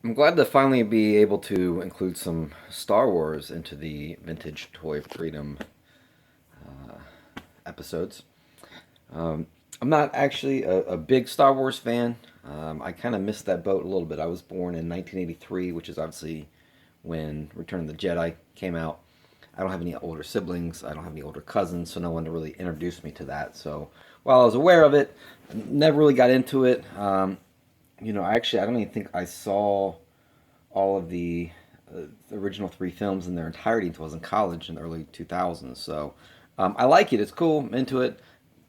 I'm glad to finally be able to include some Star Wars into the Vintage Toy Freedom episodes. Um, I'm not actually a big Star Wars fan. I kind of missed that boat a little bit. I was born in 1983, which is obviously when Return of the Jedi came out. I don't have any older siblings. I don't have any older cousins, so no one to really introduce me to that. So while I was aware of it, I never really got into it. I don't even think I saw all of the original three films in their entirety until I was in college in the early 2000s. So I like it. It's cool. I'm into it.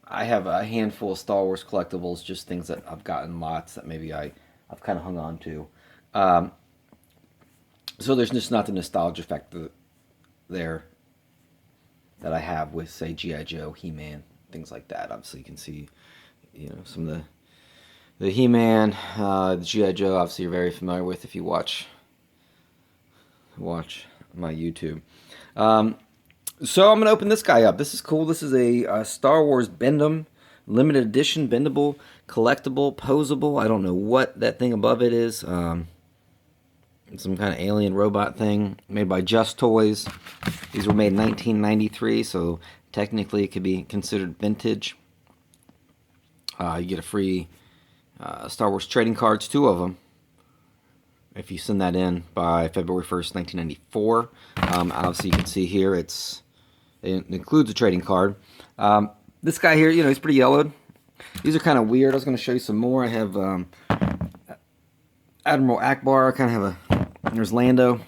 I have a handful of Star Wars collectibles, just things that I've gotten lots that maybe I've kind of hung on to. Um, so there's just not the nostalgia factor there that I have with, say, G.I. Joe, He-Man, things like that. Obviously, you can see, some of the He-Man, the G.I. Joe. Obviously, you're very familiar with if you watch my YouTube. Um, so I'm gonna open this guy up. This is cool. This is a Star Wars Bend-Em limited edition, bendable, collectible, posable. I don't know what that thing above it is. Some kind of alien robot thing made by Just Toys. These were made in 1993, so technically it could be considered vintage. You get a free Star Wars trading cards, two of them, if you send that in by February 1st, 1994. Obviously, you can see here it includes a trading card. This guy here, he's pretty yellowed. These are kind of weird. I was going to show you some more. I have Admiral Akbar. I kind of have there's Lando.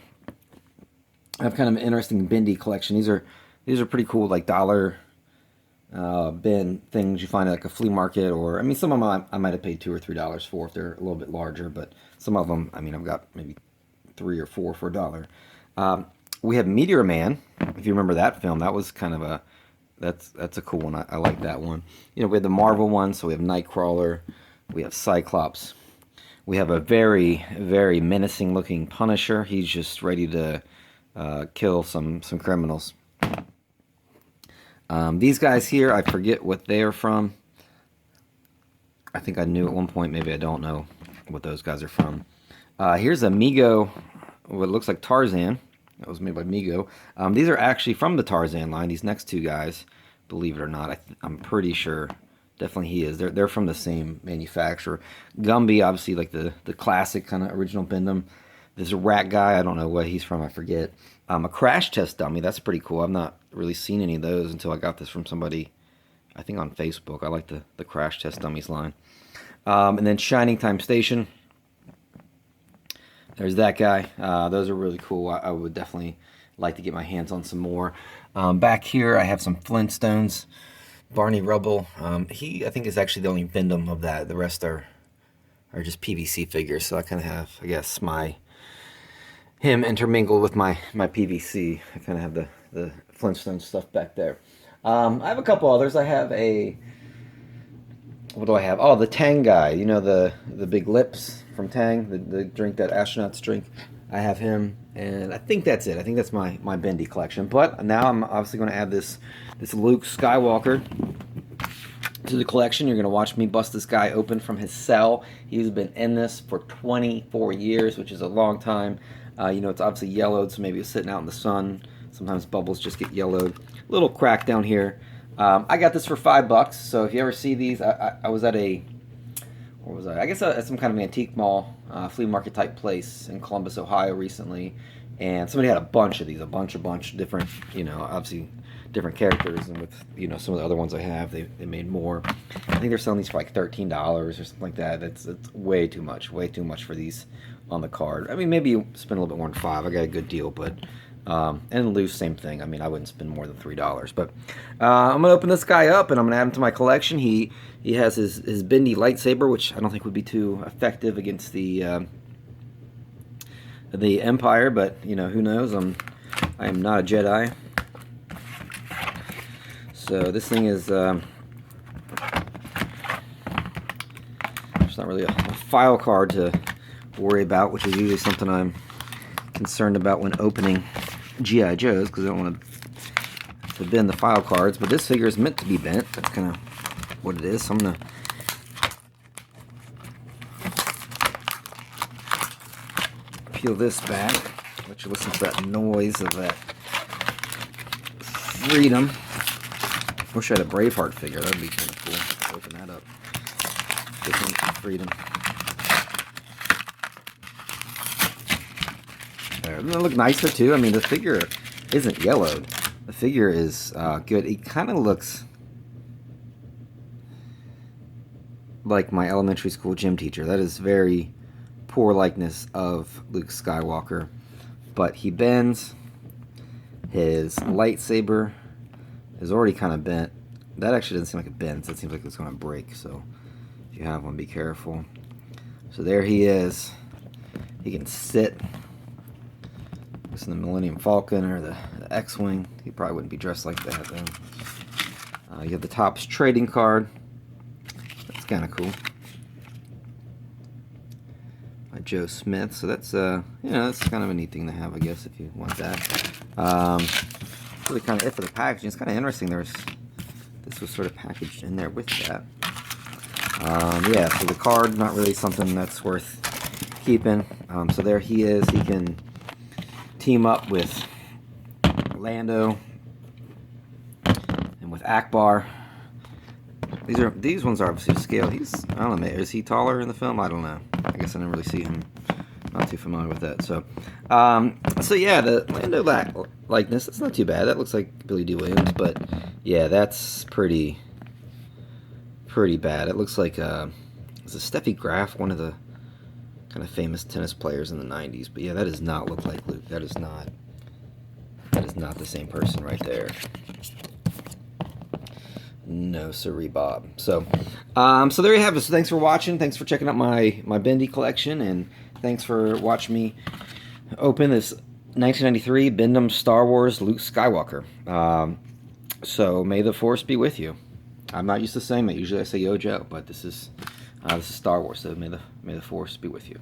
I have kind of an interesting Bendy collection. These are pretty cool, like dollar bin things you find at like a flea market, or some of them I might have paid $2 or $3 for if they're a little bit larger, but some of them, I've got maybe 3 or 4 for $1. We have Meteor Man. If you remember that film, that was kind of that's a cool one. I like that one. We have the Marvel one, so we have Nightcrawler, we have Cyclops, we have a very, very menacing looking Punisher. He's just ready to kill some criminals. These guys here, I forget what they're from. I think I knew at one point, maybe I don't know what those guys are from. Here's a Mego, what looks like Tarzan. That was made by Mego. These are actually from the Tarzan line, these next two guys, believe it or not. I'm pretty sure, definitely he is. They're from the same manufacturer. Gumby, obviously, like the classic kind of original Bend-Em. There's a rat guy, I don't know what he's from, I forget. A crash test dummy, that's pretty cool. I've not really seen any of those until I got this from somebody, I think on Facebook. I like the crash test dummies line. And then Shining Time Station. There's that guy. Those are really cool. I would definitely like to get my hands on some more. Back here, I have some Flintstones. Barney Rubble. He, I think, is actually the only Bend-Em of that. The rest are just PVC figures. So I kind of have, I guess, him intermingled with my PVC. I kind of have the Flintstone stuff back there. I have a couple others. I have what do I have? Oh, the Tang guy. The big lips from Tang, the drink that astronauts drink. I have him, and I think that's it. I think that's my Bendy collection. But now I'm obviously going to add this Luke Skywalker to the collection. You're going to watch me bust this guy open from his cell. He's been in this for 24 years, which is a long time. It's obviously yellowed, so maybe it's sitting out in the sun. Sometimes bubbles just get yellowed. Little crack down here. I got this for $5. So if you ever see these, I was at where was I? I guess at some kind of antique mall, flea market type place in Columbus, Ohio recently. And somebody had a bunch of these, a bunch different, obviously different characters. And with, some of the other ones I have, they made more. I think they're selling these for like $13 or something like that. It's way too much for these on the card. Maybe you spend a little bit more than $5. I got a good deal, but and loose, same thing. I wouldn't spend more than $3. But I'm gonna open this guy up and I'm gonna add him to my collection. He has his bendy lightsaber, which I don't think would be too effective against the Empire, but who knows? I am not a Jedi. So this thing is it's not really a file card to worry about, which is usually something I'm concerned about when opening G.I. Joes, because I don't want to bend the file cards. But this figure is meant to be bent. That's kind of what it is. So I'm going to peel this back. Let you listen to that noise of that freedom. Wish I had a Braveheart figure. That would be kind of cool. Open that up. Give him some freedom. There. Doesn't it look nicer too? I mean, the figure isn't yellowed. The figure is good. It kind of looks like my elementary school gym teacher. That is very poor likeness of Luke Skywalker. But he bends. His lightsaber is already kind of bent. That actually doesn't seem like it bends. That seems like it's going to break. So if you have one, be careful. So there he is. He can sit. This is the Millennium Falcon or the X-Wing. He probably wouldn't be dressed like that then. You have the Topps trading card. That's kind of cool. By Joe Smith. So that's that's kind of a neat thing to have, I guess, if you want that. Really kind of it for the packaging. It's kind of interesting. This was sort of packaged in there with that. Yeah, so the card, not really something that's worth keeping. So there he is. He can team up with Lando and with Akbar. These ones are obviously to scale. I don't know, is he taller in the film? I don't know. I guess I didn't really see him. Not too familiar with that. So yeah, the Lando likeness, that's not too bad. That looks like Billy D. Williams, but yeah, that's pretty bad. It looks like is it Steffi Graf, one of the kind of famous tennis players in the 90s. But yeah, that does not look like Luke. That is not the same person right there. No siree, Bob. So there you have it. So thanks for watching. Thanks for checking out my Bendy collection, and thanks for watching me open this 1993 Bend-Ems Star Wars Luke Skywalker. So may the Force be with you. I'm not used to saying that. Usually I say Yo Joe, but this is Star Wars. So may the Force be with you.